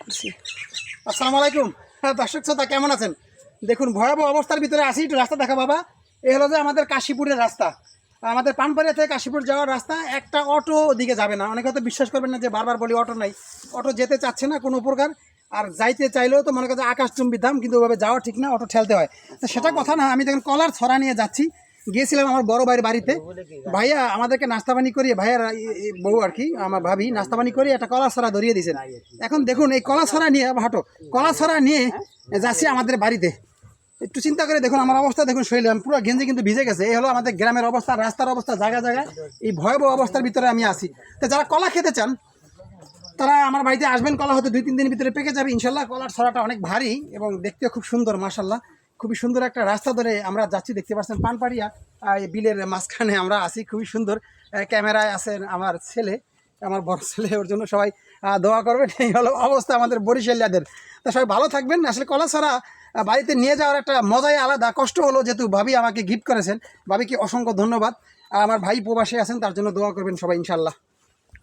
আসসালামু আলাইকুম। দর্শক শ্রোতা কেমন আছেন? দেখুন ভয়াবহ অবস্থার ভিতরে আসি, একটু রাস্তা দেখা বাবা। এ হলো যে আমাদের কাশীপুরের রাস্তা, আমাদের পানপাড়িয়া থেকে কাশীপুর যাওয়ার রাস্তা। একটা অটো ওদিকে যাবে না, অনেকে হয়তো বিশ্বাস করবেন না যে বারবার বলি অটো নাই, অটো যেতে চাচ্ছে না কোনো প্রকার। আর যাইতে চাইলেও তো মনে করছে আকাশচুম্বী দাম, কিন্তু ওভাবে যাওয়া ঠিক না, অটো ঠেলতে হয়। তো সেটা কথা না, আমি দেখুন কলার ছড়া নিয়ে যাচ্ছি। গিয়েছিলাম আমার বড় ভাইয়ের বাড়িতে, ভাইয়া আমাদেরকে নাস্তা পানি করিয়ে, ভাইয়ার বউ আর কি আমার ভাবি নাস্তা পানি করিয়ে একটা কলা ছড়া ধরিয়ে দিয়েছেন। এখন দেখুন এই কলা ছড়া নিয়ে হাঁটো, কলা ছড়া নিয়ে যাচ্ছি আমাদের বাড়িতে। একটু চিন্তা করে দেখুন আমার অবস্থা, দেখুন শরীরে পুরো গেঞ্জি কিন্তু ভিজে গেছে। এই হলো আমাদের গ্রামের অবস্থা, রাস্তার অবস্থা, জায়গায় জায়গায় এই ভয়াবহ অবস্থার ভিতরে আমি আছি। তো যারা কলা খেতে চান তারা আমার বাড়িতে আসবেন, কলা হয়তো 2-3 দিনের ভিতরে পেকে যাবে ইনশাল্লাহ। কলার ছড়াটা অনেক ভারী এবং দেখতেও খুব সুন্দর, মাশাল্লাহ। খুবই সুন্দর একটা রাস্তা ধরে আমরা যাচ্ছি, দেখতে পাচ্ছেন পানপাড়িয়া এই বিলের মাঝখানে আমরা আছি, খুবই সুন্দর। ক্যামেরায় আছেন আমার ছেলে, আমার বড় ছেলে, ওর জন্য সবাই দোয়া করবেন। এই হলো অবস্থা আমাদের বরিশালিয়াদের। তা সবাই ভালো থাকবেন। আসলে কলা ছড়া বাড়িতে নিয়ে যাওয়ার একটা মজাই আলাদা। কষ্ট হলো যেহেতু ভাবি আমাকে গিফট করেছেন, ভাবিকে অসংখ্য ধন্যবাদ। আর আমার ভাই প্রবাসে আছেন, তার জন্য দোয়া করবেন সবাই ইনশাল্লাহ।